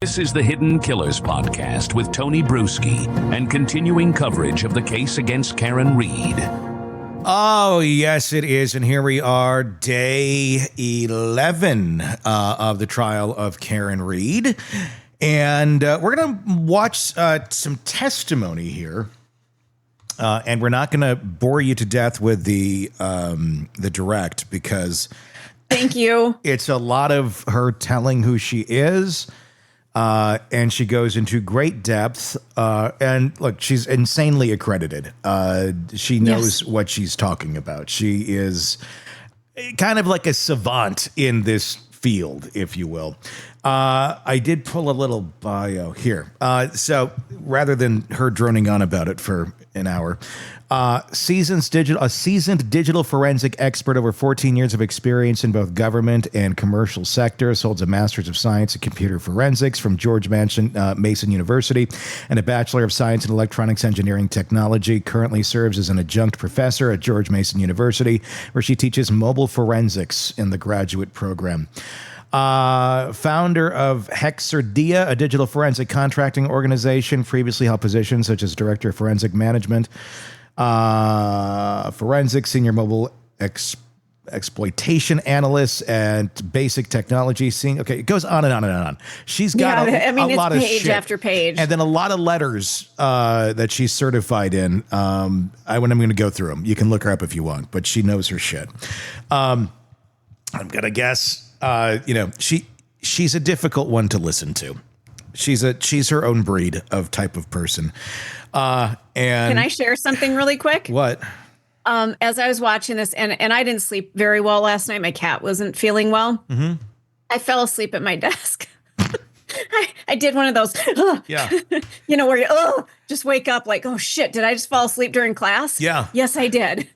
This is the Hidden Killers podcast with Tony Bruschi and continuing coverage of the case against Karen Reed. Oh, yes, it is. And here we are, day 11 of the trial of Karen Reed. And we're going to watch some testimony here. And we're not going to bore you to death with the direct because... Thank you. It's a lot of her telling who she is. And she goes into great depth. And look, she's insanely accredited. She knows what she's talking about. She is kind of like a savant in this field, if you will. I did pull a little bio here. So rather than her droning on about it for an hour, a seasoned digital forensic expert, over 14 years of experience in both government and commercial sectors, holds a master's of science in computer forensics from George Mason University and a bachelor of science in electronics engineering technology. Currently serves as an adjunct professor at George Mason University, where she teaches mobile forensics in the graduate program. Founder of Hexerdia, a digital forensic contracting organization, previously held positions such as director of forensic management, forensic, senior mobile exploitation analyst, and basic technology. It goes on and on and on. She's got a lot of page shit after page, and then a lot of letters that she's certified in. I'm going to go through them. You can look her up if you want, but she knows her shit. I'm gonna guess. She's a difficult one to listen to. She's her own breed of type of person. And can I share something really quick? What? As I was watching this, and I didn't sleep very well last night. My cat wasn't feeling well. Mm-hmm. I fell asleep at my desk. I did one of those. Yeah. Where you just wake up like, oh shit, did I just fall asleep during class? Yeah. Yes, I did.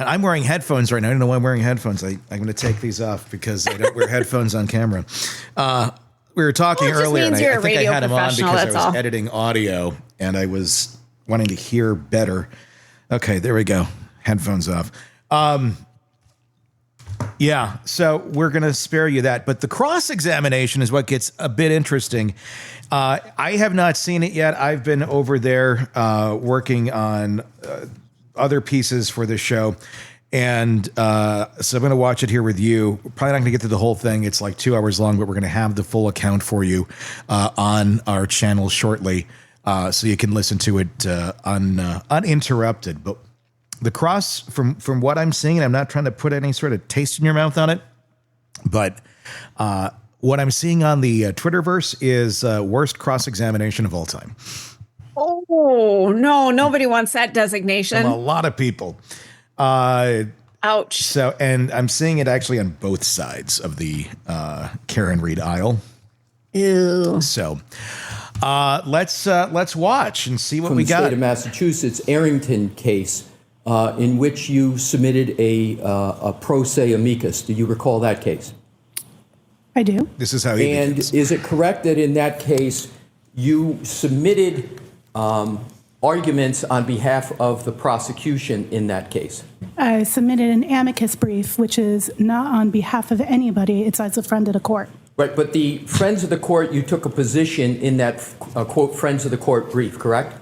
And I'm wearing headphones right now. I don't know why I'm wearing headphones. I'm going to take these off because I don't wear headphones on camera. We were talking earlier, and I think I had them on because I was editing audio, and I was wanting to hear better. Okay, there we go. Headphones off. Yeah, so we're going to spare you that. But the cross-examination is what gets a bit interesting. I have not seen it yet. I've been over there working on... other pieces for this show. And so I'm going to watch it here with you. We're probably not going to get through the whole thing. It's like 2 hours long, but we're going to have the full account for you on our channel shortly, so you can listen to it uninterrupted. But the cross, from what I'm seeing, and I'm not trying to put any sort of taste in your mouth on it, but what I'm seeing on the Twitterverse is worst cross-examination of all time. Oh, no, nobody wants that designation. From a lot of people. Ouch. So, and I'm seeing it actually on both sides of the Karen Reed aisle. Ew. So, let's watch and see what we got. From the state of Massachusetts, Arrington case, in which you submitted a pro se amicus. Do you recall that case? I do. This is how he begins. And is it correct that in that case you submitted arguments on behalf of the prosecution in that case? I submitted an amicus brief, which is not on behalf of anybody. It's as a friend of the court. Right, but the friends of the court, you took a position in that, quote, friends of the court brief, correct?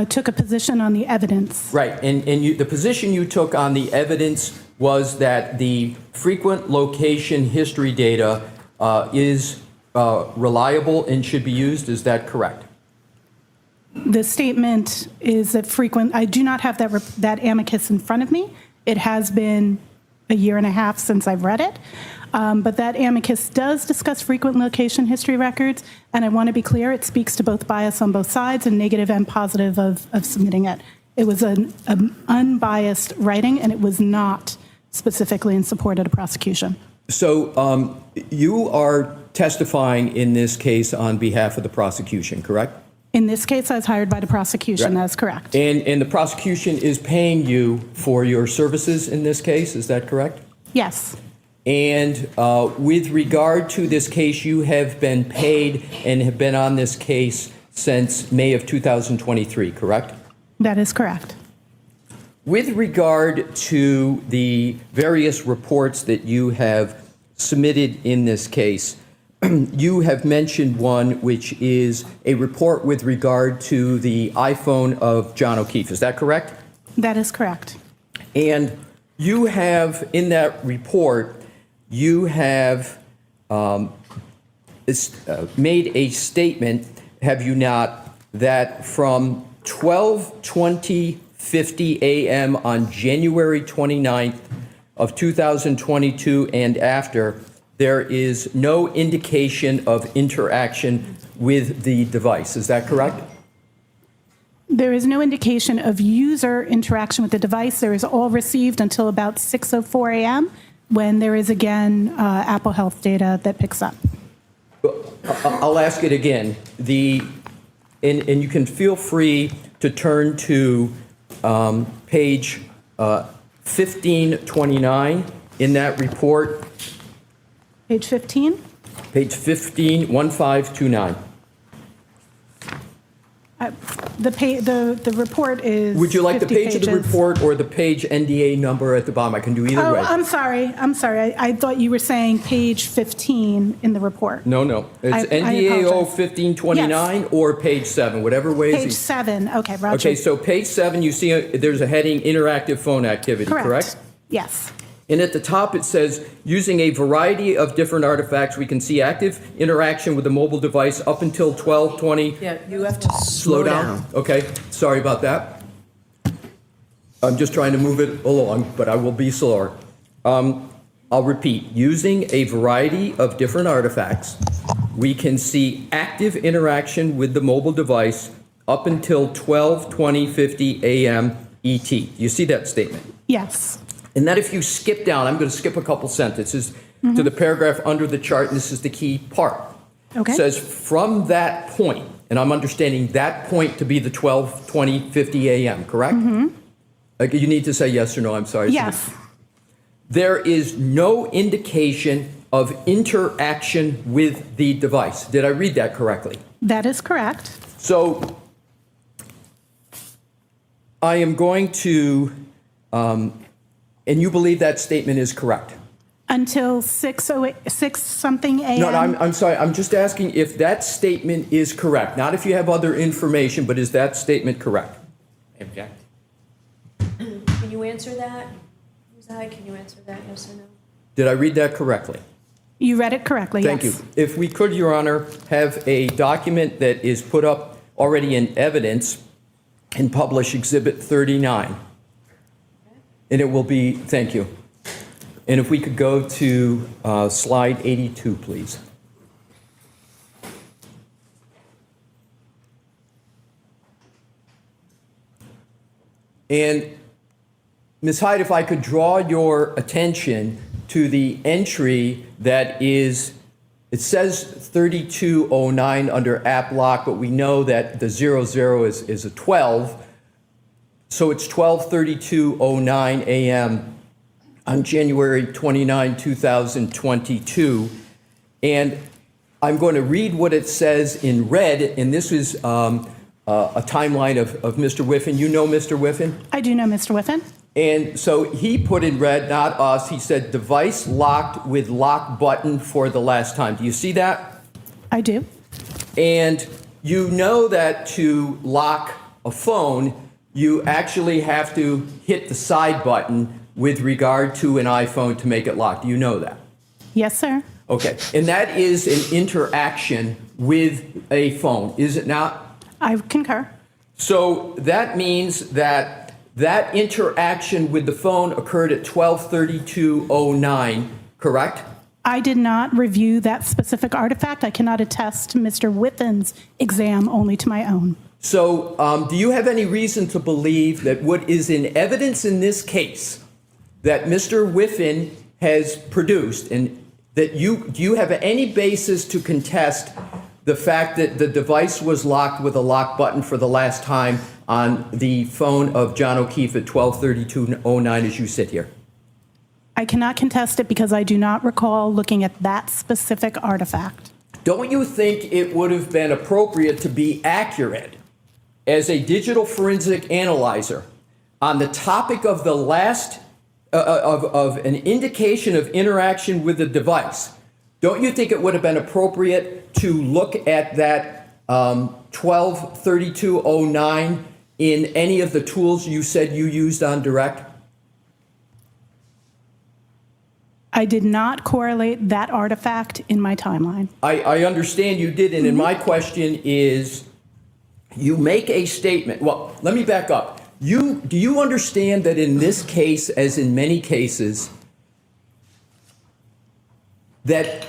Took a position on the evidence. Right, and the position you took on the evidence was that the frequent location history data is reliable and should be used. Is that correct? The statement is that frequent. I do not have that amicus in front of me. It has been a year and a half since I've read it. But that amicus does discuss frequent location history records. And I want to be clear, it speaks to both bias on both sides and negative and positive of submitting it. It was an unbiased writing, and it was not specifically in support of the prosecution. So you are testifying in this case on behalf of the prosecution, correct? In this case, I was hired by the prosecution. Right. That's correct. And the prosecution is paying you for your services in this case. Is that correct? Yes. And with regard to this case, you have been paid and have been on this case since May of 2023, correct? That is correct. With regard to the various reports that you have submitted in this case, you have mentioned one, which is a report with regard to the iPhone of John O'Keefe. Is that correct? That is correct. And you have, in that report, you have made a statement, have you not, that from 12:20:50 a.m. on January 29th of 2022 and after, there is no indication of interaction with the device. Is that correct? There is no indication of user interaction with the device. There is all received until about 6:04 a.m. when there is again Apple Health data that picks up. I'll ask it again. And you can feel free to turn to page 1529 in that report. Page 15? Page 1529. The report is. Would you like the 50 page of the pages. report or the page NDA number at the bottom? I can do either Oh, way. I'm sorry. I thought you were saying page 15 in the report. No. It's I NDAO apologize. 1529 or page 7, whatever way Page is. 7. Okay, Roger. Okay, so page 7, you see there's a heading interactive phone activity, correct? Yes. And at the top it says, using a variety of different artifacts, we can see active interaction with the mobile device up until 12:20. Yeah, you have to Slow down. Okay, sorry about that. I'm just trying to move it along, but I will be slower. I'll repeat. Using a variety of different artifacts, we can see active interaction with the mobile device up until 12:20:50 a.m. ET. You see that statement? Yes. And that if you skip down, I'm going to skip a couple sentences to the paragraph under the chart, and this is the key part. Okay. It says, from that point, and I'm understanding that point to be the 12:20:50 a.m., correct? You need to say yes or no, I'm sorry. Yes. There is no indication of interaction with the device. Did I read that correctly? That is correct. So I am going to, and you believe that statement is correct? Until 6 something a.m. No, I'm sorry. I'm just asking if that statement is correct. Not if you have other information, but is that statement correct? object. Can you answer that? Ms. Hyde, can you answer that, yes or no? Did I read that correctly? You read it correctly, Thank yes. you. If we could, Your Honor, have a document that is put up already in evidence and publish Exhibit 39. And it will be, thank you. And if we could go to slide 82, please. And Ms. Hyde, if I could draw your attention to the entry that is, it says 3209 under app lock, but we know that the 00 is a 12. So it's 12:32:09 a.m. on January 29, 2022. And I'm going to read what it says in red, and this is a timeline of Mr. Whiffen. You know Mr. Whiffen? I do know Mr. Whiffen. And so he put in red, not us, he said device locked with lock button for the last time. Do you see that? I do. And you know that to lock a phone, you actually have to hit the side button with regard to an iPhone to make it lock. Do you know that? Yes, sir. Okay. And that is an interaction with a phone, is it not? I concur. So that means that that interaction with the phone occurred at 12:32:09, correct? I did not review that specific artifact. I cannot attest to Mr. Whiffen's exam, only to my own. So do you have any reason to believe that what is in evidence in this case that Mr. Whiffen has produced, and that do you have any basis to contest the fact that the device was locked with a lock button for the last time on the phone of John O'Keefe at 12:32:09 as you sit here? I cannot contest it because I do not recall looking at that specific artifact. Don't you think it would have been appropriate to be accurate as a digital forensic analyzer on the topic of the last of an indication of interaction with the device Don't you think it would have been appropriate to look at that 123209 in any of the tools you said you used on direct? I did not correlate that artifact in my timeline. I understand you didn't, and my question is, you make a statement. Well, let me back up. Do you understand that in this case, as in many cases, that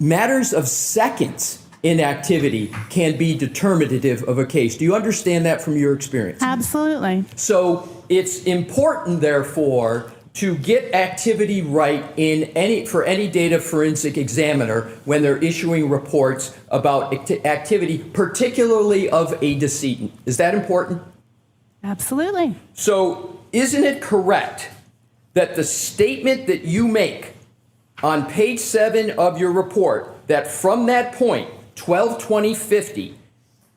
matters of seconds in activity can be determinative of a case? Do you understand that from your experience? Absolutely. So it's important, therefore, to get activity right for any data forensic examiner when they're issuing reports about activity, particularly of a decedent. Is that important? Absolutely. So isn't it correct that the statement that you make on page 7 of your report, that from that point, 12/20/50,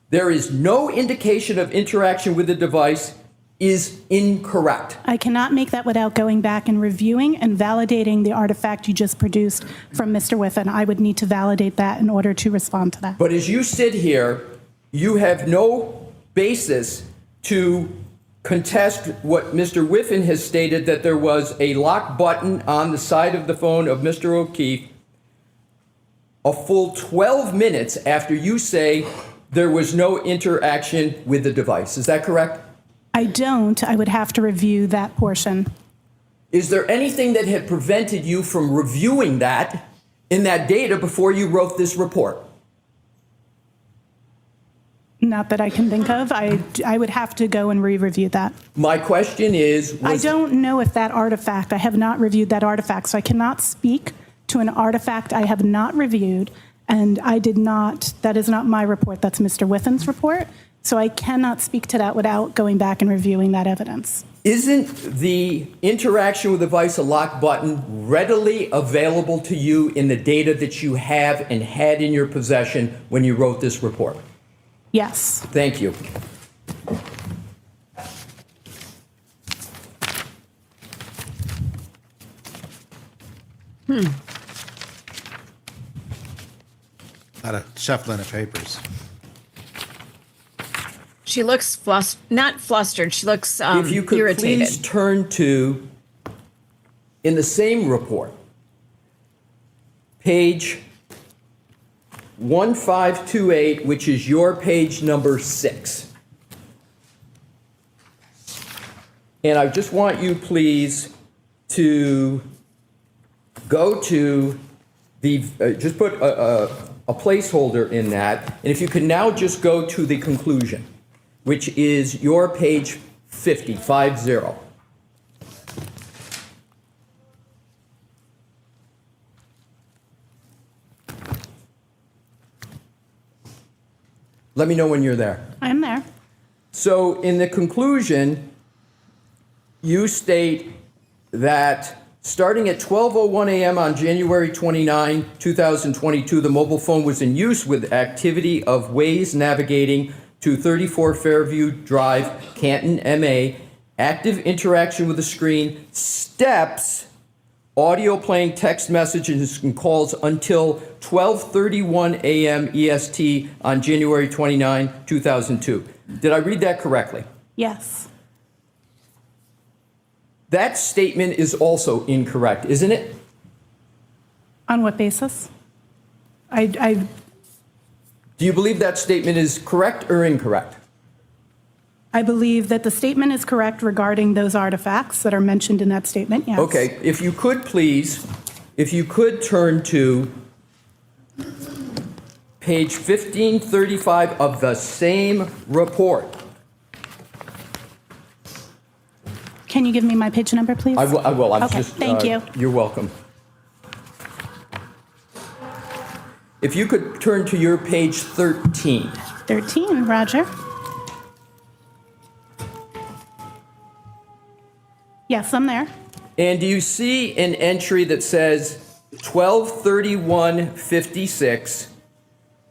there is no indication of interaction with the device, is incorrect? I cannot make that without going back and reviewing and validating the artifact you just produced from Mr. Whiffen. I would need to validate that in order to respond to that. But as you sit here, you have no basis to contest what Mr. Whiffen has stated, that there was a lock button on the side of the phone of Mr. O'Keefe a full 12 minutes after you say there was no interaction with the device. Is that correct? I don't. I would have to review that portion. Is there anything that had prevented you from reviewing that in that data before you wrote this report? Not that I can think of. I would have to go and re-review that. My question is... I don't know if that artifact, I have not reviewed that artifact, so I cannot speak to an artifact I have not reviewed, and I did not, that is not my report, that's Mr. Whiffen's report, so I cannot speak to that without going back and reviewing that evidence. Isn't the interaction with the device, a lock button, readily available to you in the data that you have and had in your possession when you wrote this report? Yes. Thank you. A lot of shuffling of papers. She looks not flustered. She looks If you could irritated. please turn to, in the same report, page 1528, which is your page number 6. And I just want you, please, to go to the, just put a placeholder in that. And if you could now just go to the conclusion, which is your page 50. Let me know when you're there. I'm there. So in the conclusion, you state that starting at 12:01 a.m. on January 29, 2022, the mobile phone was in use with activity of Waze navigating to 34 Fairview Drive, Canton, MA, active interaction with the screen, steps, audio playing, text messages and calls until 12:31 a.m. EST on January 29, 2002. Did I read that correctly? Yes. That statement is also incorrect, isn't it? On what basis? I Do you believe that statement is correct or incorrect? believe that the statement is correct regarding those artifacts that are mentioned in that statement, yes. Okay, if you could please, if you could turn to page 1535 of the same report. Can you give me my page number, please? I will. Okay, thank you. You're welcome. If you could turn to your page 13. 13, Roger. Yes, I'm there. And do you see an entry that says 12:31:56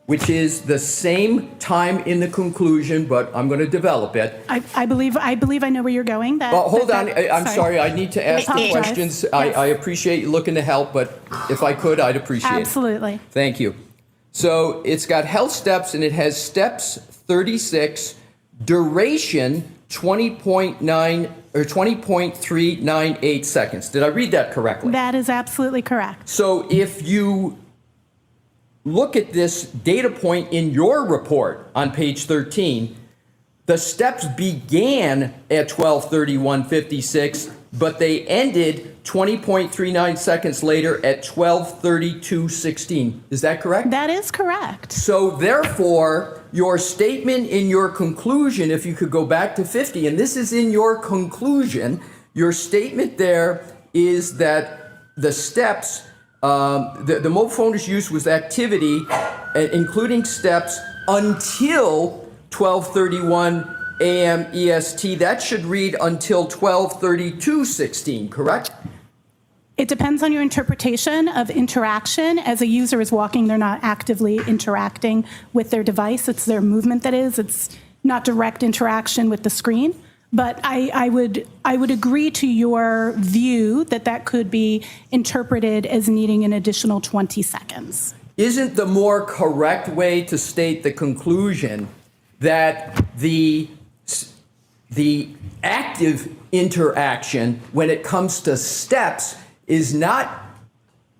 which is the same time in the conclusion, but I'm going to develop it. I believe I know where you're going. Well, hold on. I'm sorry. I need to ask the Apologize. questions. Yes. I appreciate you looking to help, but if I could, I'd appreciate it. Absolutely. Thank you. So it's got health steps, and it has steps 36, duration 20.9 or 20.398 seconds. Did I read that correctly? That is absolutely correct. So if you look at this data point in your report on page 13, the steps began at 12:31:56, but they ended 20.39 seconds later at 12:32:16. Is that correct? That is correct. So therefore, your statement in your conclusion, if you could go back to 50, and this is in your conclusion, your statement there is that the steps, the mobile phone is used with activity, including steps, until 12:31 a.m. EST. That should read until 12:32:16, correct? It depends on your interpretation of interaction. As a user is walking, they're not actively interacting with their device. It's their movement that is. It's not direct interaction with the screen. But I would agree to your view that that could be interpreted as needing an additional 20 seconds. Isn't the more correct way to state the conclusion that the active interaction when it comes to steps is not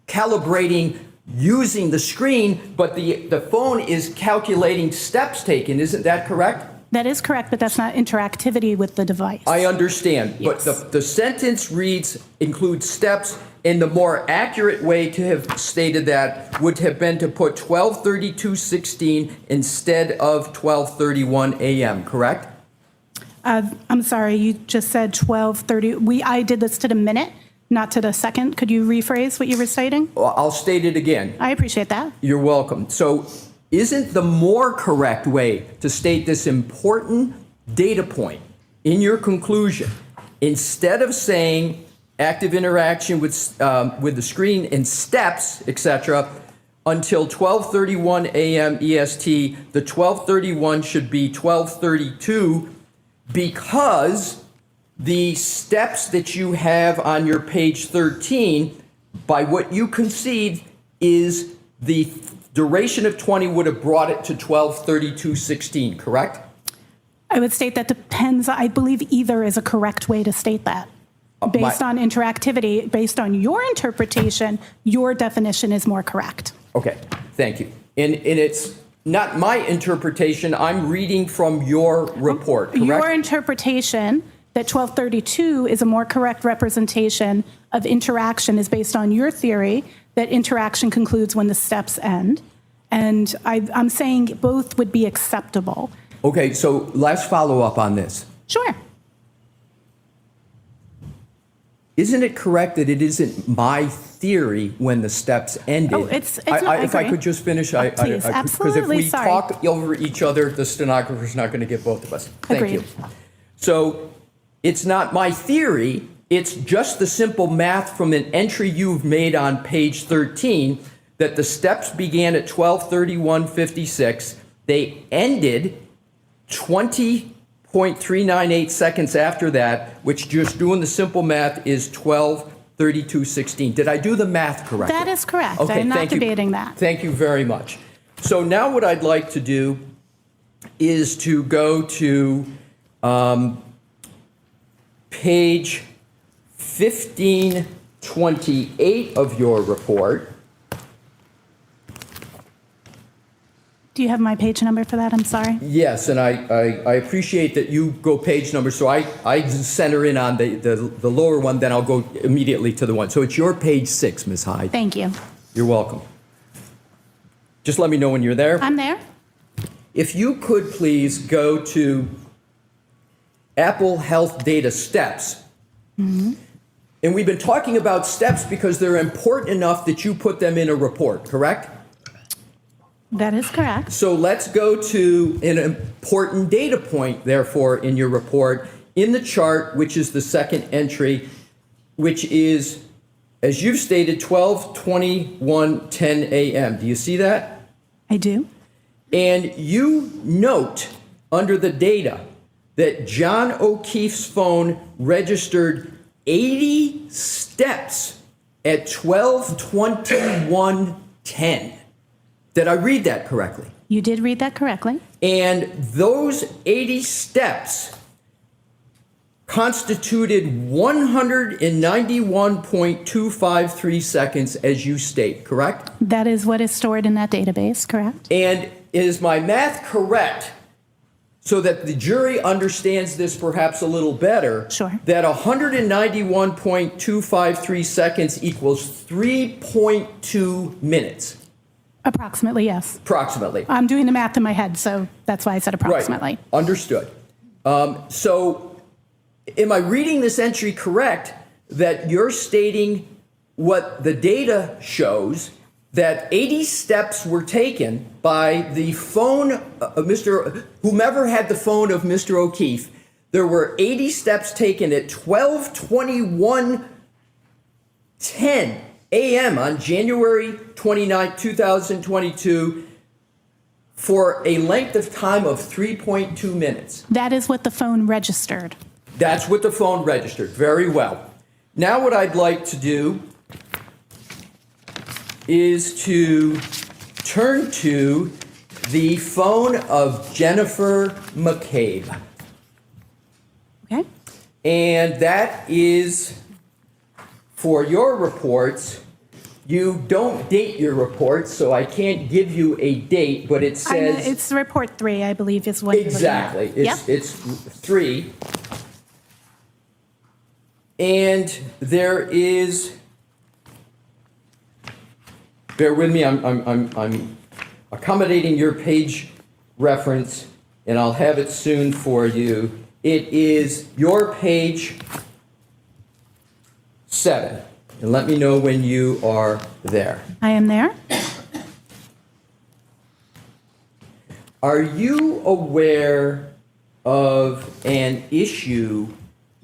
calibrating using the screen, but the phone is calculating steps taken? Isn't that correct? That is correct, but that's not interactivity with the device. I understand, Yes. but the sentence reads includes steps, and the more accurate way to have stated that would have been to put 12:32:16 instead of 12:31 a.m., correct? I'm sorry, you just said 12:30. I did this to the minute, not to the second. Could you rephrase what you were stating? Well, I'll state it again. I appreciate that. You're welcome. So isn't the more correct way to state this important data point in your conclusion, instead of saying active interaction with the screen and steps, etc., until 12:31 a.m. EST, the 12:31 should be 12:32, because the steps that you have on your page 13, by what you concede, is the duration of 20 would have brought it to 12:32:16, correct? I would state that depends. I believe either is a correct way to state that. Based on interactivity, based on your interpretation, your definition is more correct. Okay, thank you. And it's not my interpretation. I'm reading from your report, correct? Your interpretation that 1232 is a more correct representation of interaction is based on your theory that interaction concludes when the steps end. And I'm saying both would be acceptable. Okay, so let's follow up on this. Sure. Isn't it correct that it isn't my theory when the steps ended? Oh, it's not, I if I agree. could just finish, Please, because if absolutely, we sorry. talk over each other, the stenographer's not going to get both of us. Thank Agreed. you. So it's not my theory. It's just the simple math from an entry you've made on page 13 that the steps began at 12:31:56. They ended 20.398 seconds after that, which, just doing the simple math, is 12:32:16. Did I do the math correctly? That is correct. Okay, I'm not thank you. debating that. Thank you very much. So now what I'd like to do is to go to page 1528 of your report. Do you have my page number for that? I'm sorry. Yes, and I appreciate that you go page number, so I center in on the lower one, then I'll go immediately to the one. So it's your page 6, Ms. Hyde. Thank you. You're welcome. Just let me know when you're there. I'm there. If you could please go to Apple Health Data Steps. And we've been talking about steps because they're important enough that you put them in a report, correct? That is correct. So let's go to an important data point, therefore, in your report, in the chart, which is the second entry, which is, as you've stated, 12:21:10 a.m. Do you see that? I do. And you note under the data that John O'Keefe's phone registered 80 steps at 12:21:10. Did I read that correctly? You did read that correctly. And those 80 steps constituted 191.253 seconds, as you state, correct? That is what is stored in that database, correct? And is my math correct, so that the jury understands this perhaps a little better? Sure. That 191.253 seconds equals 3.2 minutes? Approximately, yes. Approximately. I'm doing the math in my head, so that's why I said approximately. Right. Understood. So am I reading this entry correct, that you're stating what the data shows, that 80 steps were taken by the phone of whomever had the phone of Mr. O'Keefe? There were 80 steps taken at 12:21:10 a.m. on January 29, 2022, for a length of time of 3.2 minutes. That is what the phone registered. That's what the phone registered. Very well. Now what I'd like to do is to turn to the phone of Jennifer McCabe. Okay? And that is for your reports. You don't date your reports, so I can't give you a date, but it says... It's report 3, I believe, is what Exactly. you're looking at. It's 3. And there is... Bear with me, I'm accommodating your page reference, and I'll have it soon for you. It is your page 7. And let me know when you are there. I am there. Are you aware of an issue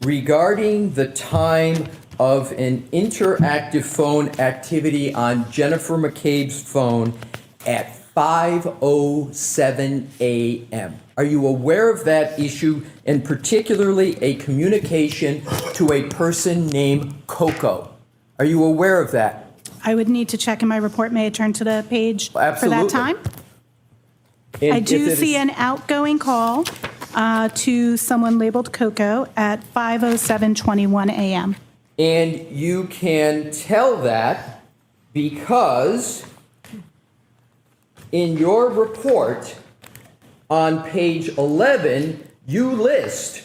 regarding the time of an interactive phone activity on Jennifer McCabe's phone at 5:07 a.m.? Are you aware of that issue, and particularly a communication to a person named Coco? Are you aware of that? I would need to check in my report. May I turn to the page for Absolutely. that time? And I do if it see is- an outgoing call to someone labeled Coco at 5:07:21 a.m. And you can tell that because in your report on page 11, you list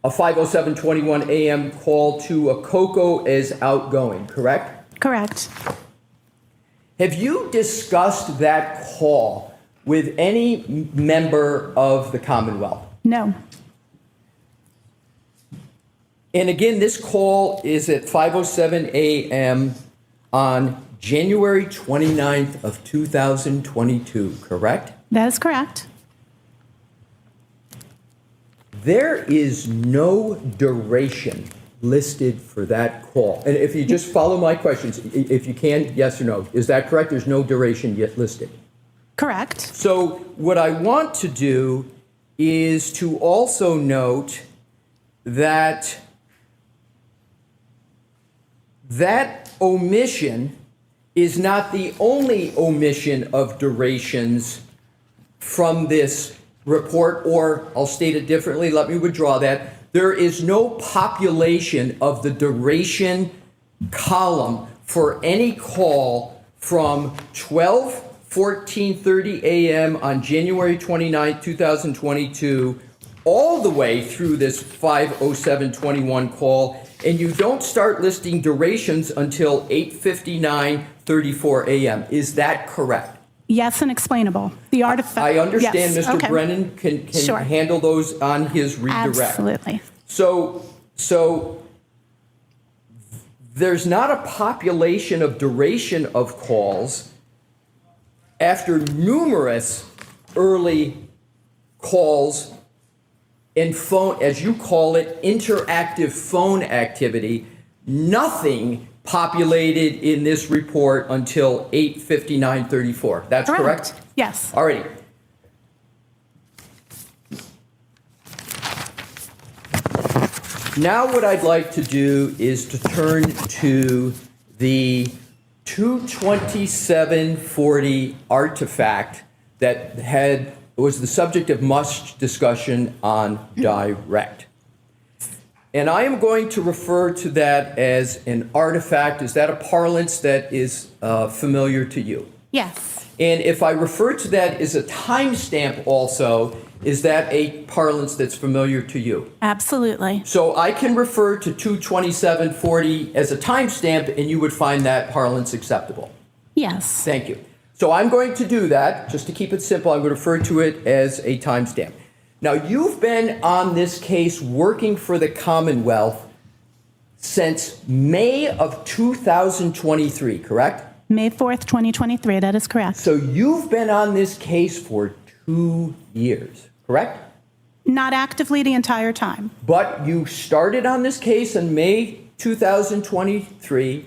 a 5:07:21 a.m. call to a Coco as outgoing, correct? Correct. Have you discussed that call with any member of the Commonwealth? No. And again, this call is at 5:07 a.m. on January 29th of 2022, correct? That is correct. There is no duration listed for that call. And if you just follow my questions, if you can, yes or no, is that correct? There's no duration yet listed. Correct. So what I want to do is to also note that that omission is not the only omission of durations from this report, or I'll state it differently, let me withdraw that. There is no population of the duration column for any call from 14:30 a.m. on January 29, 2022, all the way through this 5:07:21 call, and you don't start listing durations until 8:59:34 a.m. Is that correct? Yes, and explainable. The artifact. I understand Yes, Mr. okay. Brennan can Sure. handle those on his redirect. Absolutely. So there's not a population of duration of calls after numerous early calls and phone, as you call it, interactive phone activity. Nothing populated in this report until 8:59:34. That's correct? Yes. All righty. Now what I'd like to do is to turn to the 22740 artifact that was the subject of much discussion on direct. And I am going to refer to that as an artifact. Is that a parlance that is familiar to you? Yes. And if I refer to that as a timestamp also, is that a parlance that's familiar to you? Absolutely. So I can refer to 22740 as a timestamp, and you would find that parlance acceptable. Yes. Thank you. So I'm going to do that. Just to keep it simple, I'm going to refer to it as a timestamp. Now, you've been on this case working for the Commonwealth since May of 2023, correct? May 4th, 2023. That is correct. So you've been on this case for 2 years, correct? Not actively the entire time. But you started on this case in May 2023.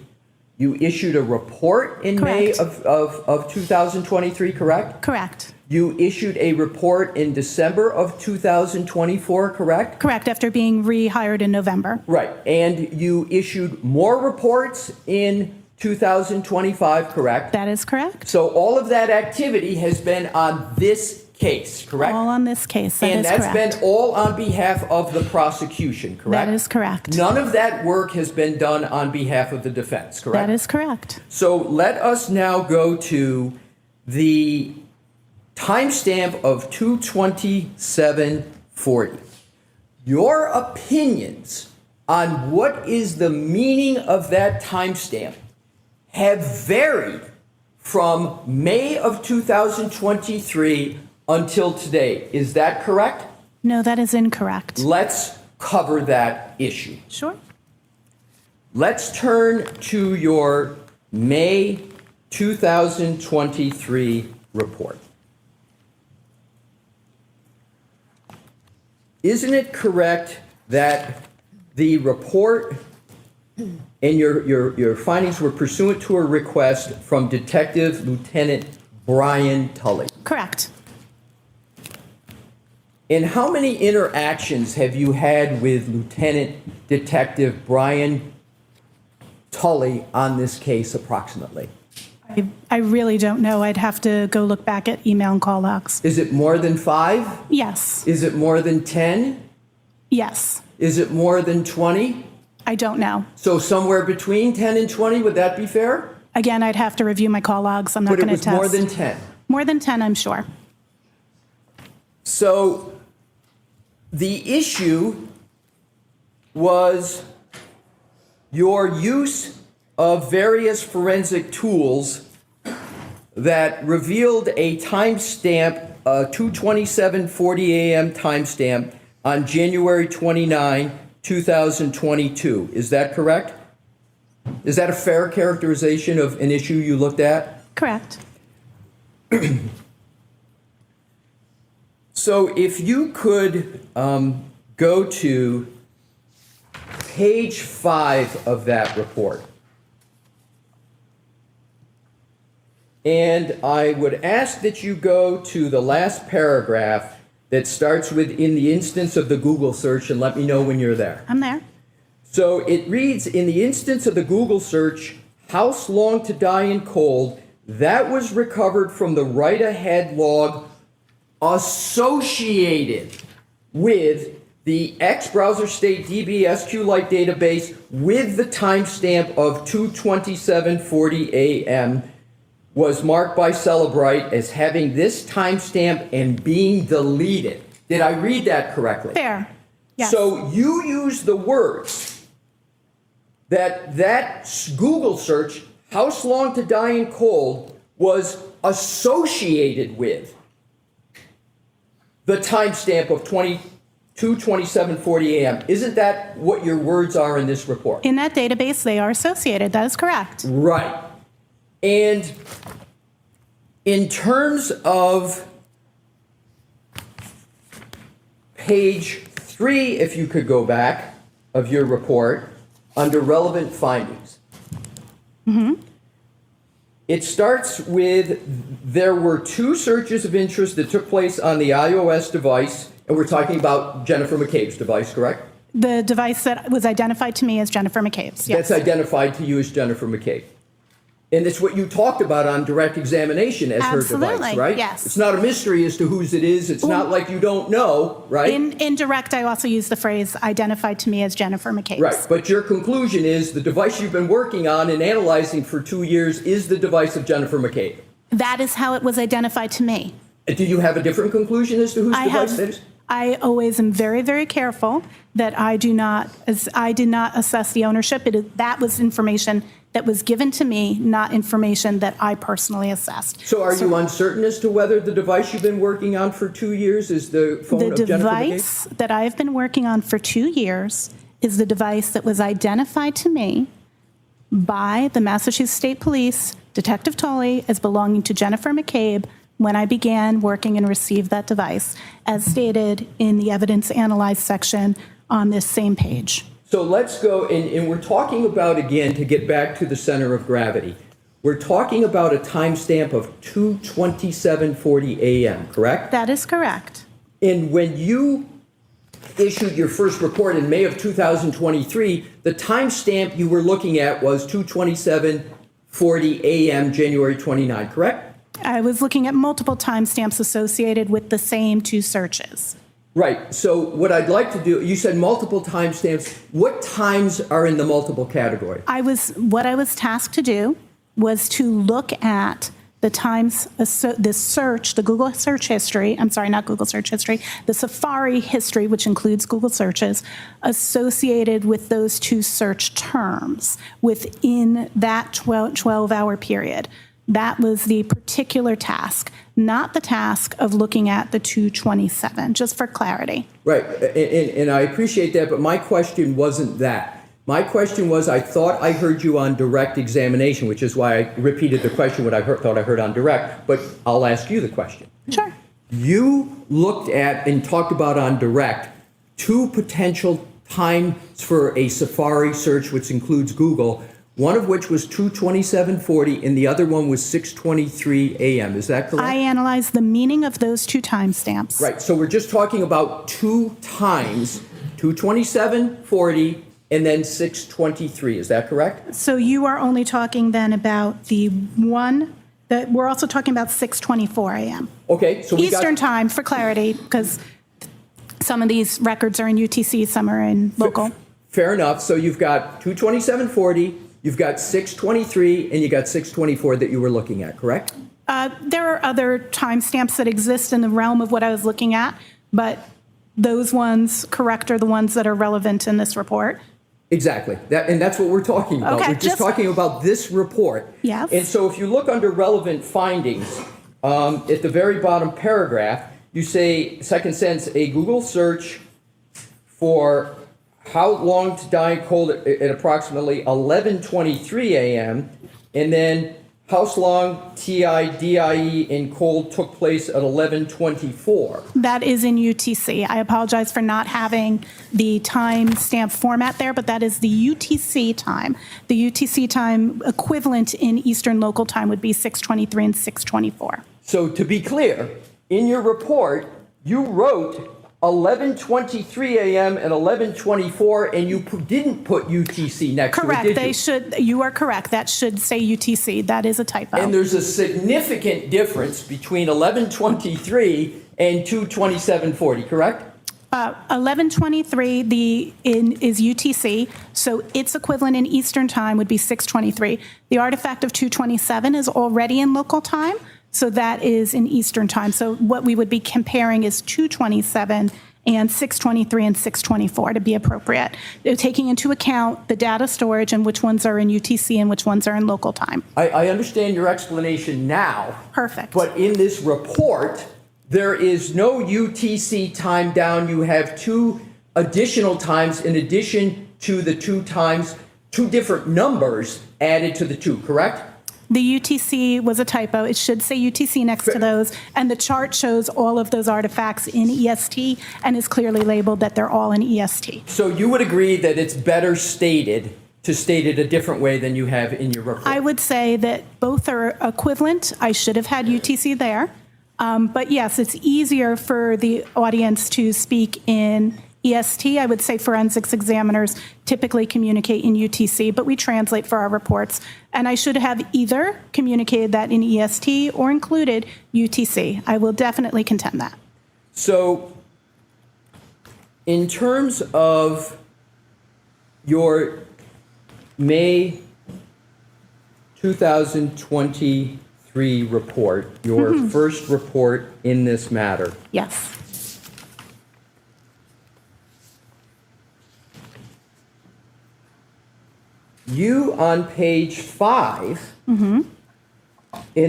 You issued a report in May Correct. of 2023, correct? Correct. You issued a report in December of 2024, correct? Correct, after being rehired in November. Right. And you issued more reports in 2025, correct? That is correct. So all of that activity has been on this case, correct? All on this case. That And is that's correct. been all on behalf of the prosecution, correct? That is correct. None of that work has been done on behalf of the defense, correct? That is correct. So let us now go to the timestamp of 22740. Your opinions on what is the meaning of that timestamp have varied from May of 2023 until today. Is that correct? No, that is incorrect. Let's cover that issue. Sure. Let's turn to your May 2023 report. Isn't it correct that the report and your findings were pursuant to a request from Detective Lieutenant Brian Tully? Correct. And how many interactions have you had with Lieutenant Detective Brian Tully on this case approximately? I really don't know. I'd have to go look back at email and call logs. Is it more than 5? Yes. Is it more than 10? Yes. Is it more than 20? I don't know. So somewhere between 10 and 20, would that be fair? Again, I'd have to review my call logs. I'm not But it going to was test. more than 10. More than 10, I'm sure. So the issue was your use of various forensic tools that revealed a timestamp, a 2:27:40 a.m. timestamp on January 29, 2022. Is that correct? Is that a fair characterization of an issue you looked at? Correct. So if you could go to page 5 of that report. And I would ask that you go to the last paragraph that starts with "in the instance of the Google search," and let me know when you're there. I'm there. So it reads, "In the instance of the Google search, house long to die in cold, that was recovered from the write-ahead log associated with the X-Browser State DB SQLite database with the timestamp of 2:27:40 a.m. was marked by Celebrite as having this timestamp and being deleted." Did I read that correctly? Fair. Yes. So you use the words that Google search, "house long to die in cold," was associated with the timestamp of 2:27:40 a.m. Isn't that what your words are in this report? In that database, they are associated. That is correct. Right. And in terms of page 3, if you could go back, of your report, under relevant findings. It starts with, "There were 2 searches of interest that took place on the iOS device," and we're talking about Jennifer McCabe's device, correct? The device that was identified to me as Jennifer McCabe's, yes. That's identified to you as Jennifer McCabe. And it's what you talked about on direct examination as her device, Absolutely, right? yes. It's not a mystery as to whose it is. It's not like you don't know, right? In direct, I also use the phrase identified to me as Jennifer McCabe's. Right, but your conclusion is the device you've been working on and analyzing for 2 years is the device of Jennifer McCabe. That is how it was identified to me. Do you have a different conclusion as to whose device that is? I always am very, very careful that I did not assess the ownership. That was information that was given to me, not information that I personally assessed. So are you uncertain as to whether the device you've been working on for 2 years is the phone of Jennifer McCabe? The device that I have been working on for 2 years is the device that was identified to me by the Massachusetts State Police, Detective Tolley, as belonging to Jennifer McCabe when I began working and received that device, as stated in the evidence analyzed section on this same page. So let's go, and we're talking about, again, to get back to the center of gravity, we're talking about a timestamp of 2:27:40 a.m., correct? That is correct. And when you issued your first report in May of 2023, the timestamp you were looking at was 2:27:40 a.m., January 29, correct? I was looking at multiple timestamps associated with the same two searches. Right. So what I'd like to do, you said multiple timestamps. What times are in the multiple category? What I was tasked to do was to look at the times, the search, the Google search history, I'm sorry, not Google search history, the Safari history, which includes Google searches, associated with those two search terms within that 12-hour period. That was the particular task, not the task of looking at the 227, just for clarity. Right, and I appreciate that, but my question wasn't that. My question was, I thought I heard you on direct examination, which is why I repeated the question, what I thought I heard on direct, but I'll ask you the question. Sure. You looked at and talked about on direct two potential times for a Safari search, which includes Google, one of which was 2:27:40 and the other one was 6:23 a.m. Is that correct? I analyzed the meaning of those two timestamps. Right. So we're just talking about two times, 2:27:40 and then 6:23. Is that correct? So you are only talking then about the one that we're also talking about 6:24 a.m. Okay. So we Eastern time for clarity, because some of these records are in UTC, some are in local. Fair enough. So you've got 2:27:40. You've got 6:23 and you got 6:24 that you were looking at, correct? There are other timestamps that exist in the realm of what I was looking at, but those ones, correct, are the ones that are relevant in this report. Exactly. And that's what we're talking about. Okay, We're just talking about this report. Yes. And so if you look under relevant findings, at the very bottom paragraph, you say, second sentence, a Google search for how long to die cold at approximately 11:23 a.m. and then how long TIDIE in cold took place at 11:24. That is in UTC. I apologize for not having the timestamp format there, but that is the UTC time. The UTC time equivalent in Eastern local time would be 6:23 and 6:24. So to be clear, in your report, you wrote 11:23 a.m. and 11:24, and you didn't put UTC next Correct. to it, did They you? should. You are correct. That should say UTC. That is a typo. And there's a significant difference between 11:23 and 2:27:40, correct? 11:23 is UTC, so its equivalent in Eastern time would be 6:23. The artifact of 2:27 is already in local time, so that is in Eastern time. So what we would be comparing is 2:27 and 6:23 and 6:24 to be appropriate, taking into account the data storage and which ones are in UTC and which ones are in local time. I understand your explanation now. Perfect. But in this report, there is no UTC time down. You have two additional times in addition to the two times, two different numbers added to the two, correct? The UTC was a typo. It should say UTC next to those, and the chart shows all of those artifacts in EST and is clearly labeled that they're all in EST. So you would agree that it's better stated to state it a different way than you have in your report? I would say that both are equivalent. I should have had UTC there. But yes, it's easier for the audience to speak in EST. I would say forensics examiners typically communicate in UTC, but we translate for our reports. And I should have either communicated that in EST or included UTC. I will definitely contend that. So in terms of your May 2023 report, your first report in this matter, Yes. you on page 5, in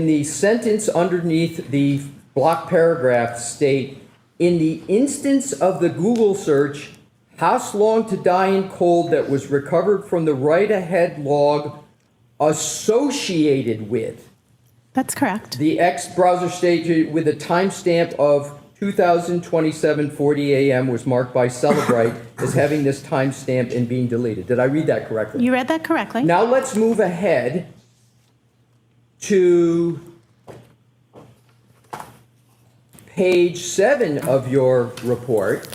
the sentence underneath the block paragraph state, in the instance of the Google search, House long to die in cold that was recovered from the write-ahead log associated with That's correct. the X browser stage with a timestamp of 2027:40 a.m. was marked by Celebrite as having this timestamp and being deleted. Did I read that correctly? You read that correctly. Now let's move ahead to page 7 of your report.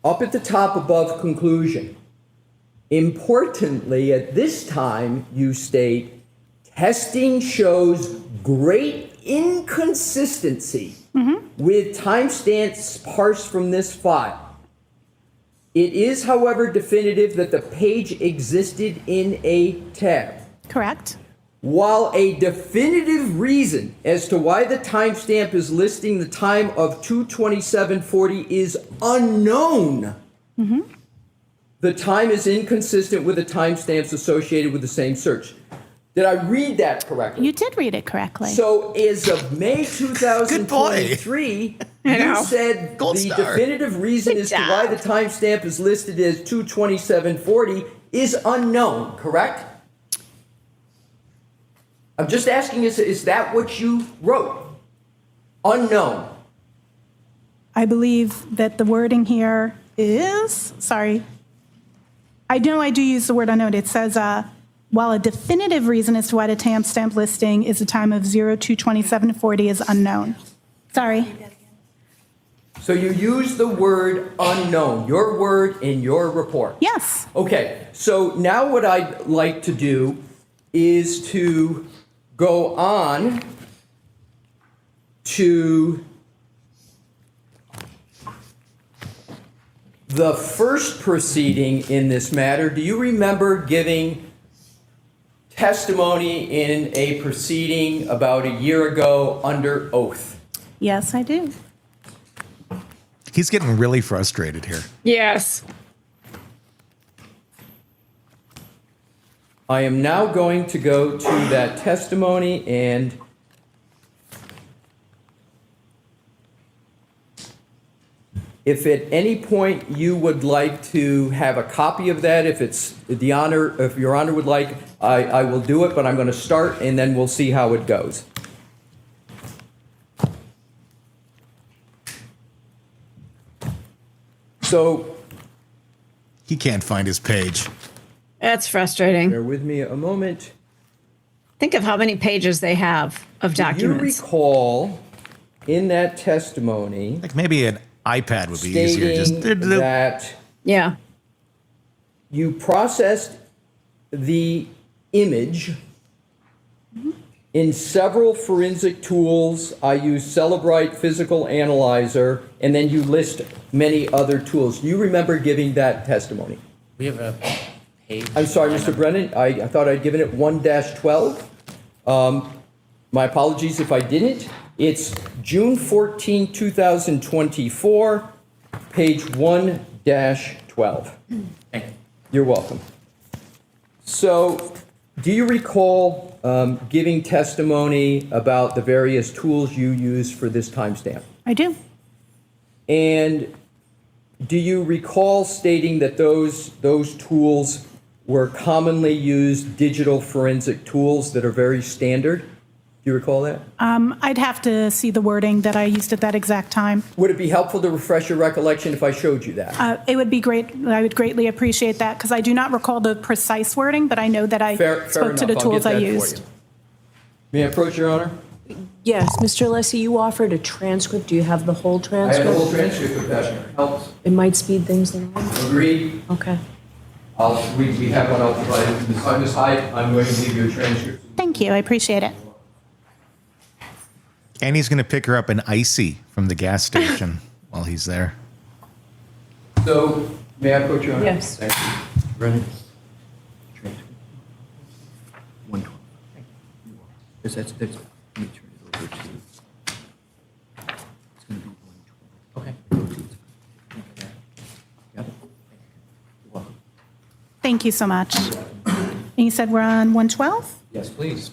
Up at the top above conclusion. Importantly, at this time, you state, testing shows great inconsistency with timestamps parsed from this file. It is, however, definitive that the page existed in a tab. Correct. While a definitive reason as to why the timestamp is listing the time of 2:27:40 is unknown, the time is inconsistent with the timestamps associated with the same search. Did I read that correctly? You did read it correctly. So as of May 2023, you said Gold the star. definitive reason Good as to why job. the timestamp is listed as 2:27:40 is unknown, correct? I'm just asking, is that what you wrote? Unknown. I believe that the wording here is, sorry, I know I do use the word unknown. It says, while a definitive reason as to why the timestamp listing is the time of 02/27:40 is unknown. Sorry. So you use the word unknown, your word in your report. Yes. Okay, so now what I'd like to do is to go on to the first proceeding in this matter. Do you remember giving testimony in a proceeding about a year ago under oath? Yes, I do. He's getting really frustrated here. Yes. I am now going to go to that testimony, and if at any point you would like to have a copy of that, if Your Honor would like, I will do it, but I'm going to start and then we'll see how it goes. So, He can't find his page. That's frustrating. bear with me a moment. Think of how many pages they have of Do you documents. recall in that testimony Like maybe an iPad would be easier. stating Just that Yeah. you processed the image in several forensic tools? I used Celebrite Physical Analyzer, and then you list many other tools. Do you remember giving that testimony? We have a page. I'm sorry, Mr. Brennan, I thought I'd given it 1-12. My apologies if I didn't. It's June 14, 2024, page 1-12. Thank you. You're welcome. So, do you recall giving testimony about the various tools you used for this timestamp? I do. And do you recall stating that those tools were commonly used digital forensic tools that are very standard? Do you recall that? I'd have to see the wording that I used at that exact time. Would it be helpful to refresh your recollection if I showed you that? It would be great. I would greatly appreciate that because I do not recall the precise wording, but I know that I Fair spoke to the enough. I'll tools get I that for used. you. May I approach, Your Honor? Yes, Mr. Alessi, you offered a transcript. Do you have the whole I have the whole transcript? transcript if that helps. It might speed things along. Agreed. Okay. We have one, I'll provide it. Ms. Hyde, I'm going to give you a transcript. Thank you. I appreciate it. And he's going to pick her up an icy from the gas station while he's there. So, may I put you on? Yes. Thank you. Ready? Transcript. 112. That's, let me turn it over to you. It's going to be 112. Okay. Got it? You're welcome. Thank you so much. And you said we're on 112? Yes, please.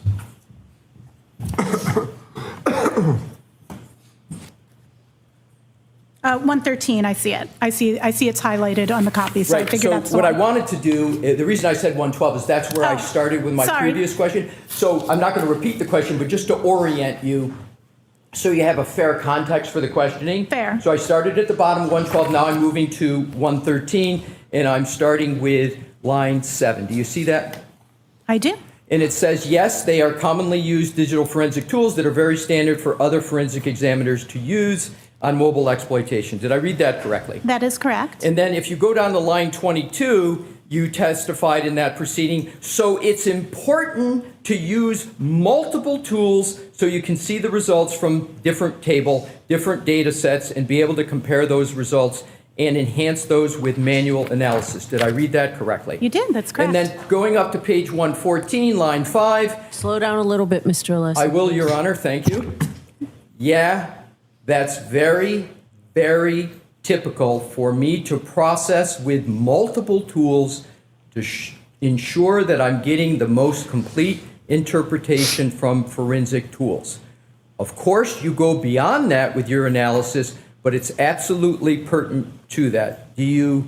113, I see it. I see it's highlighted on the copy, so I Right, figured so that's the what I one. wanted to do, the reason I said 112 is that's where I Oh, started with my sorry. previous question. So I'm not going to repeat the question, but just to orient you, so you have a fair context for the questioning. Fair. So I started at the bottom, 112, now I'm moving to 113, and I'm starting with line 7. Do you see that? I do. And it says, yes, they are commonly used digital forensic tools that are very standard for other forensic examiners to use on mobile exploitation. Did I read that correctly? That is correct. And then if you go down to line 22, you testified in that proceeding. So it's important to use multiple tools so you can see the results from different data sets, and be able to compare those results and enhance those with manual analysis. Did I read that correctly? You did. That's correct. And then going up to page 114, line 5. Slow down a little bit, Mr. Alessi. I will, Your Honor, thank you. Yeah, that's very, very typical for me to process with multiple tools to ensure that I'm getting the most complete interpretation from forensic tools. Of course, you go beyond that with your analysis, but it's absolutely pertinent to that. Did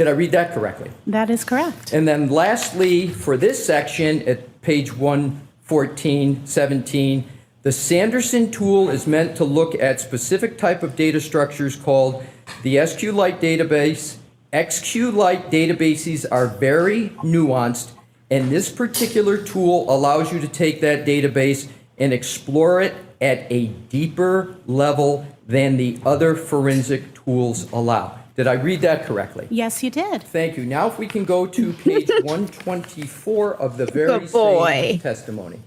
I read that correctly? That is correct. And then lastly, for this section at page 114, 17, the Sanderson tool is meant to look at specific type of data structures called the SQLite database. XQLite databases are very nuanced, and this particular tool allows you to take that database and explore it at a deeper level than the other forensic tools allow. Did I read that correctly? Yes, you did. Thank you. Now if we can go to page 124 of the very Good boy. same testimony.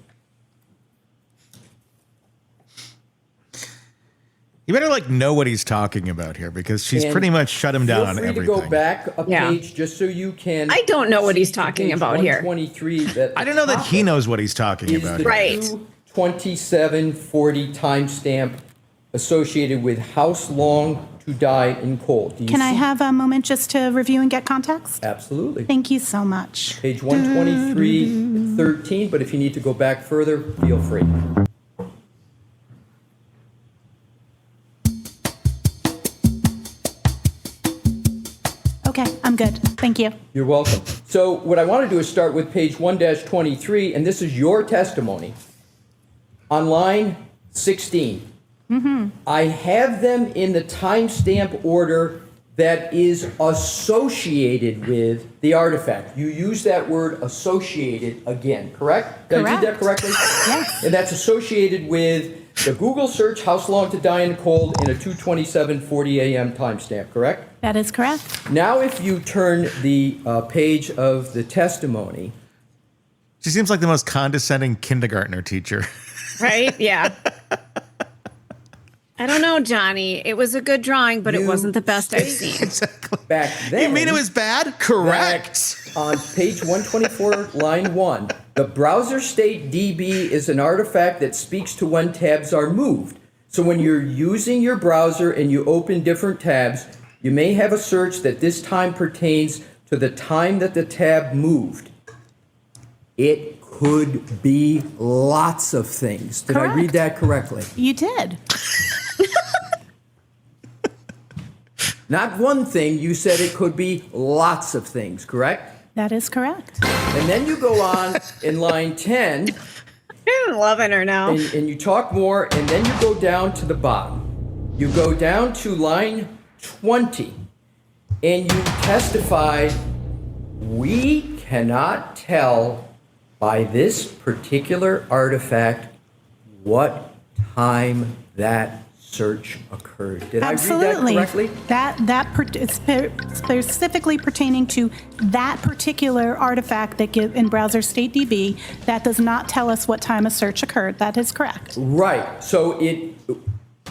You better know what he's talking about here, because she's And pretty much shut him down on Feel free everything. to go back a Yeah. page just so you can. I don't know what he's see talking page about here. 123 that I don't know that he knows what he's talking is about. the here. Right. 2740 timestamp associated with house long to die in cold. Do you Can I see- have a moment just to review and get context? Absolutely. Thank you so much. Page 123, 13, but if you need to go back further, feel free. Okay, I'm good. Thank you. You're welcome. So what I want to do is start with page 1-23, and this is your testimony. On line 16, I have them in the timestamp order that is associated with the artifact. You use that word associated again, correct? Did I read that Correct. correctly? Yes. And that's associated with the Google search, House Long to Die in Cold, in a 2:27:40 a.m. timestamp, correct? That is correct. Now if you turn the page of the testimony, She seems like the most condescending kindergartner teacher. Right? Yeah. I don't know, Johnny. It was a good drawing, but it You wasn't the best I've seen. back then... You mean it was bad? Correct. On page 124, line 1, the browser state DB is an artifact that speaks to when tabs are moved. So when you're using your browser and you open different tabs, you may have a search that this time pertains to the time that the tab moved. It could be lots of things. Did I read Correct. that correctly? You did. Not one thing, you said it could be lots of things, correct? That is correct. And then you go on in line 10, I'm loving her now. and you talk more, and then you go down to the bottom. You go down to line 20, and you testify, we cannot tell by this particular artifact what time that search occurred. Did Absolutely. I read that correctly? It's specifically pertaining to that particular artifact that in browser state DB that does not tell us what time a search occurred. That is correct. Right. So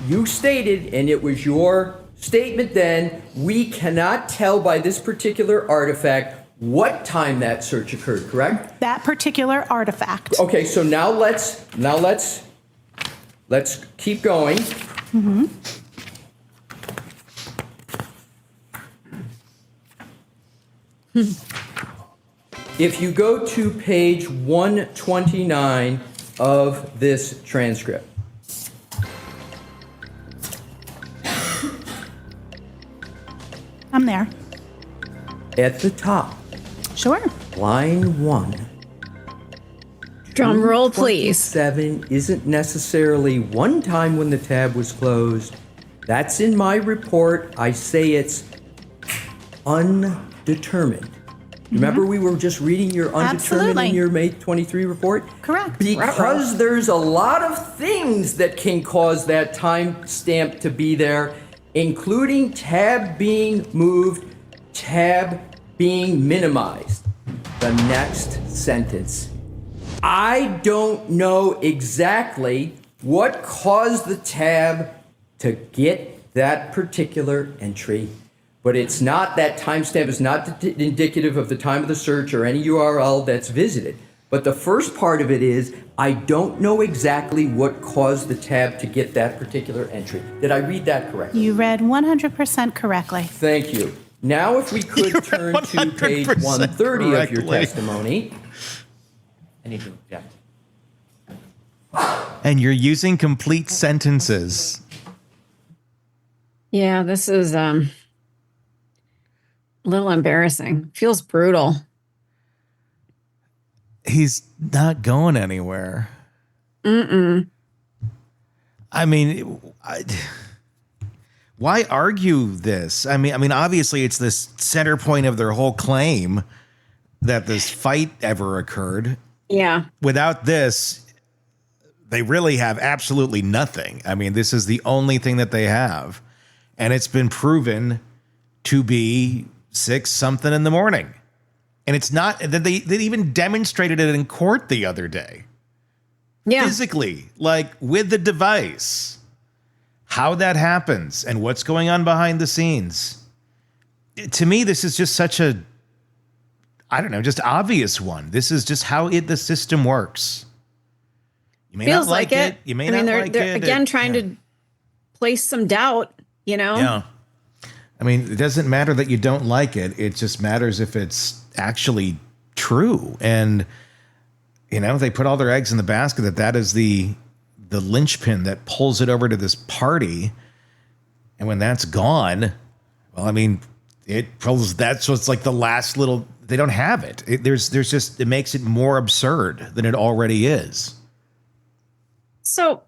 you stated, and it was your statement then, we cannot tell by this particular artifact what time that search occurred, correct? That particular artifact. Okay, so now let's keep going. If you go to page 129 of this transcript, I'm there. at the top, Sure. line 1. Drum roll, please. 7 isn't necessarily one time when the tab was closed. That's in my report. I say it's undetermined. Remember we were just reading your undetermined Absolutely. in your May 23 report? Correct. Because there's a lot of things that can cause that timestamp to be there, including tab being moved, tab being minimized. The next sentence. I don't know exactly what caused the tab to get that particular entry, but it's not, that timestamp is not indicative of the time of the search or any URL that's visited. But the first part of it is, I don't know exactly what caused the tab to get that particular entry. Did I read that correctly? You read 100% correctly. Thank you. Now, if we could turn to page 130 of your correctly. testimony. I need to object. And you're using complete sentences. Yeah, this is a little embarrassing. Feels brutal. He's not going anywhere. I mean, why argue this? I mean, obviously, it's this center point of their whole claim that this fight ever occurred. Yeah. Without this, they really have absolutely nothing. I mean, this is the only thing that they have. And it's been proven to be 6 something in the morning. And it's not that they even demonstrated it in court the other day. Yeah. Physically, like with the device, how that happens and what's going on behind the scenes. To me, this is just such a, I don't know, just obvious one. This is just how the system works. You may Feels not like it. You may not they're, like they're it. again trying to place some doubt, you know? Yeah. I mean, it doesn't matter that you don't like it. It just matters if it's actually true. And, you know, they put all their eggs in the basket that is the linchpin that pulls it over to this party. And when that's gone, well, I mean, that's what's like the last little, they don't have it. There's just, it makes it more absurd than it already is. So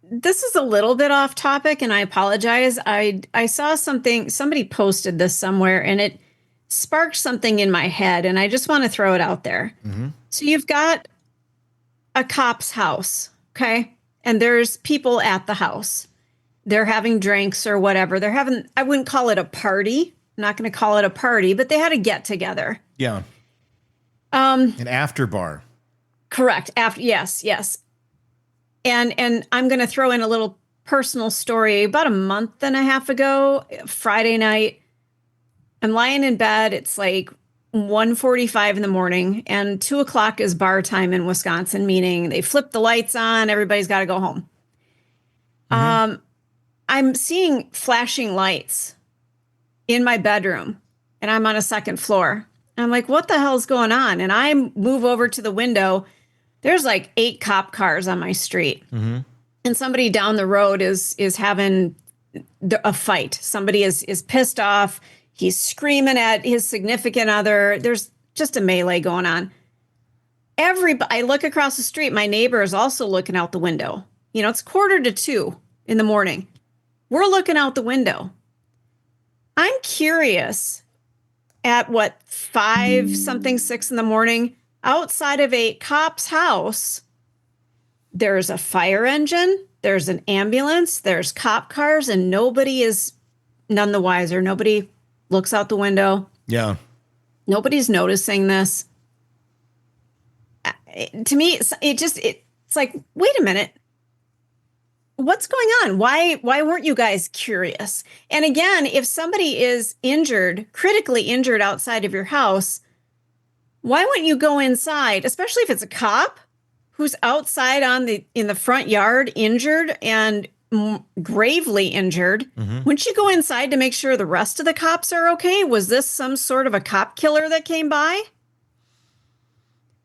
this is a little bit off topic, and I apologize. I saw somebody posted this somewhere, and it sparked something in my head, and I just want to throw it out there. Mm-hmm. So you've got a cop's house, okay? And there's people at the house. They're having drinks or whatever. I wouldn't call it a party. I'm not going to call it a party, but they had a get together. Yeah. An after bar. Correct. Yes. And I'm going to throw in a little personal story. About a month and a half ago, Friday night, I'm lying in bed. It's like 1:45 in the morning, and 2:00 is bar time in Wisconsin, meaning they flip the lights on. Everybody's got to go home. Mm-hmm. I'm seeing flashing lights in my bedroom, and I'm on a second floor. And I'm like, what the hell's going on? And I move over to the window. There's like 8 cop cars on my street. Mm-hmm. And somebody down the road is having a fight. Somebody is pissed off. He's screaming at his significant other. There's just a melee going on. I look across the street. My neighbor is also looking out the window. You know, it's 1:45 in the morning. We're looking out the window. I'm curious at 5-something, 6 in the morning, outside of a cop's house, there's a fire engine, there's an ambulance, there's cop cars, and nobody is none the wiser. Nobody looks out the window. Yeah. Nobody's noticing this. To me, it's like, wait a minute. What's going on? Why weren't you guys curious? And again, if somebody is injured, critically injured outside of your house, why wouldn't you go inside, especially if it's a cop who's outside in the front yard injured and gravely injured? Wouldn't you go inside to make sure the rest of the cops are okay? Was this some sort of a cop killer that came by?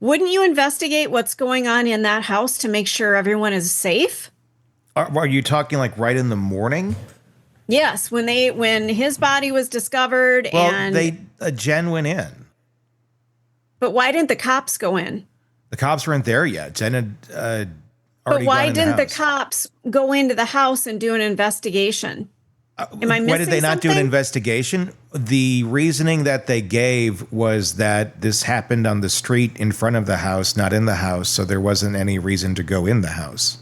Wouldn't you investigate what's going on in that house to make sure everyone is safe? Are you talking like right in the morning? Yes, when his body was discovered. Well, Jen went in. But why didn't the cops go in? The cops weren't there yet. Jen had already But why gone in didn't the house. cops go into the house and do an investigation? Am I missing Why did they not do an something? investigation? The reasoning that they gave was that this happened on the street in front of the house, not in the house, so there wasn't any reason to go in the house.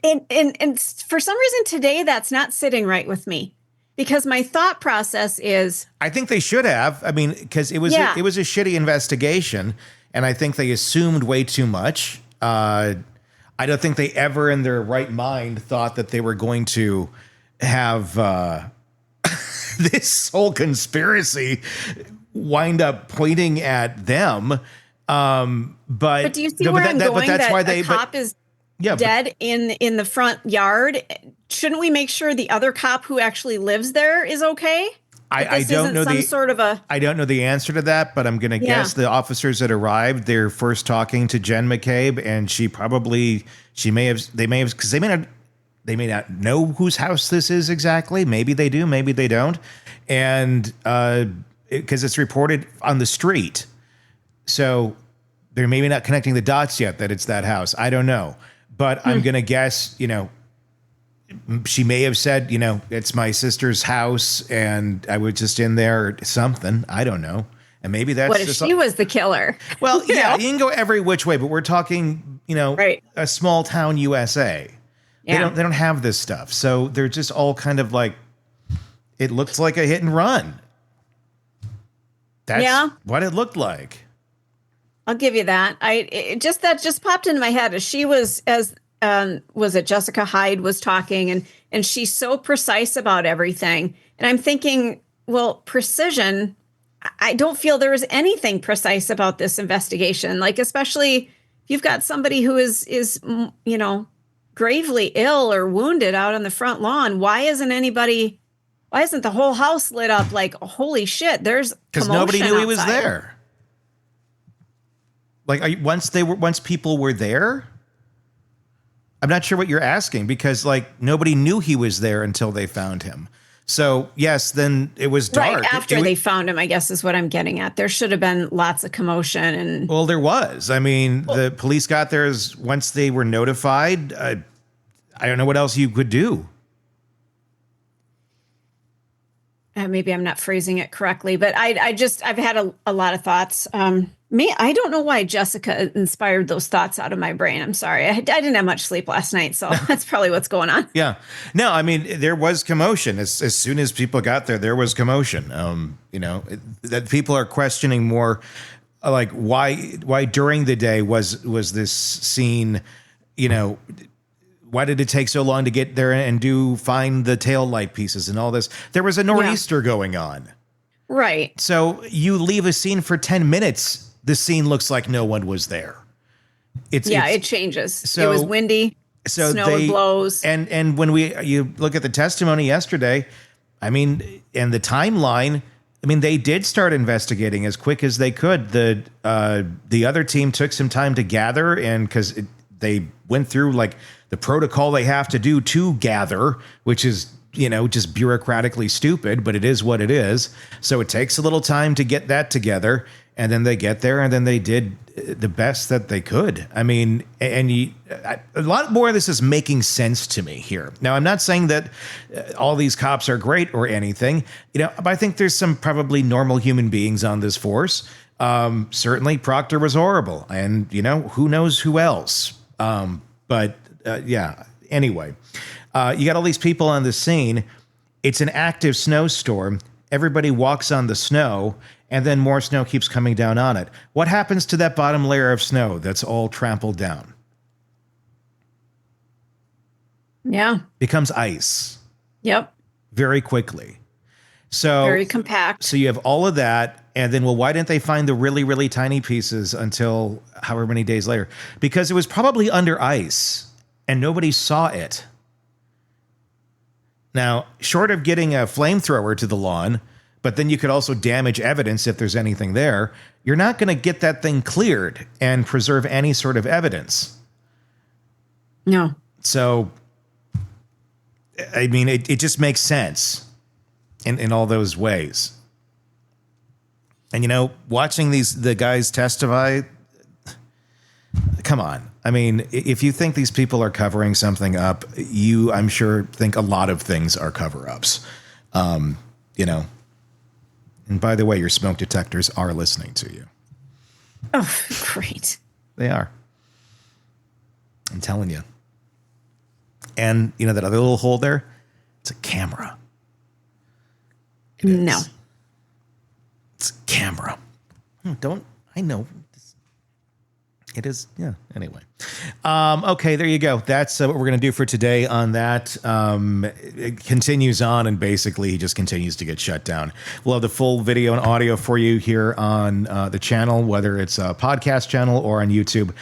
And for some reason today, that's not sitting right with me, because my thought process is, I think they should have. I mean, because it was Yeah. a shitty investigation, and I think they assumed way too much. I don't think they ever, in their right mind, thought that they were going to have this whole conspiracy wind up pointing at them. But do you see where I'm going? But that's that why they. a cop is Yeah, dead in the front yard. Shouldn't we make sure the other cop who actually lives there is okay? I don't know I don't know the answer to that, but I'm going to guess the officers that arrived, they're first talking to Jen McCabe, and they may not know whose house this is exactly. Maybe they do, maybe they don't. And because it's reported on the street. So they're maybe not connecting the dots yet that it's that house. I don't know. But I'm going to guess, she may have said, it's my sister's house and I was just in there or something. I don't know. And maybe that's What if she was the killer? Well, yeah, you can go every which way, but we're talking, Right. a small town USA. Yeah. They don't have this stuff. So they're just all kind of like, it looks like a hit and run. That's what it looked like. I'll give you that. That just popped into my head as she was was it Jessica Hyde was talking, and she's so precise about everything. And I'm thinking, well, precision. I don't feel there was anything precise about this investigation. Like, especially if you've got somebody who is gravely ill or wounded out on the front lawn. Why isn't the whole house lit up? Like, holy shit! There's because nobody knew he was outside. there. Like, once people were there, I'm not sure what you're asking, because nobody knew he was there until they found him. So yes, then it was dark. Right after they found him, I guess is what I'm getting at. There should have been lots of commotion and. Well, there was. I mean, the police got there once they were notified. I don't know what else you could do. Maybe I'm not phrasing it correctly, but I've had a lot of thoughts. I don't know why Jessica inspired those thoughts out of my brain. I'm sorry. I didn't have much sleep last night, so that's probably what's going on. Yeah. No, I mean, there was commotion. As soon as people got there was commotion. That people are questioning more, like why during the day was this scene, why did it take so long to get there and find the tail light pieces and all this? There was a nor'easter going on. Right. So you leave a scene for 10 minutes, the scene looks like no one was there. It changes. So, it was windy. Snow blows. And when you look at the testimony yesterday, I mean, and the timeline, I mean, they did start investigating as quick as they could. The other team took some time to gather, and because they went through like the protocol they have to do to gather, which is, just bureaucratically stupid, but it is what it is. So it takes a little time to get that together, and then they get there, and then they did the best that they could. I mean, a lot more of this is making sense to me here. Now, I'm not saying that all these cops are great or anything, but I think there's some probably normal human beings on this force. Certainly Proctor was horrible, and who knows who else. But Anyway, you got all these people on the scene. It's an active snowstorm. Everybody walks on the snow, and then more snow keeps coming down on it. What happens to that bottom layer of snow that's all trampled down? Yeah. Becomes ice. Yep. Very quickly. So Very compact. So you have all of that, and then, well, why didn't they find the really, really tiny pieces until however many days later? Because it was probably under ice, and nobody saw it. Now, short of getting a flamethrower to the lawn, but then you could also damage evidence if there's anything there, you're not going to get that thing cleared and preserve any sort of evidence. No. So, I mean, it just makes sense in all those ways. And, you know, watching the guys testify, come on. I mean, if you think these people are covering something up, you, I'm sure, think a lot of things are cover-ups. You know. And by the way, your smoke detectors are listening to you. Oh, great. They are. I'm telling you. And, you know, that other little hole there? It's a camera. It is. No. It's a camera. I know. It is, yeah, anyway. Okay, there you go. That's what we're going to do for today on that. It continues on, and basically he just continues to get shut down. We'll have the full video and audio for you here on the channel, whether it's a podcast channel or on YouTube.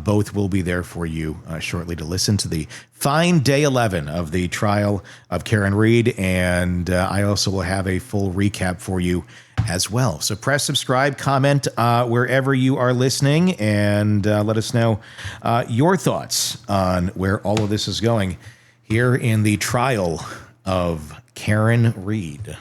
Both will be there for you shortly to listen to the fine day 11 of the trial of Karen Read, and I also will have a full recap for you as well. So press subscribe, comment wherever you are listening, and let us know your thoughts on where all of this is going here in the trial of Karen Read.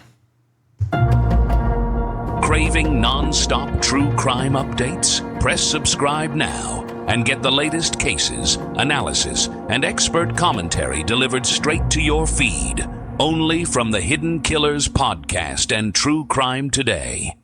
Craving non-stop true crime updates? Press subscribe now and get the latest cases, analysis, and expert commentary delivered straight to your feed. Only from the Hidden Killers podcast and True Crime Today.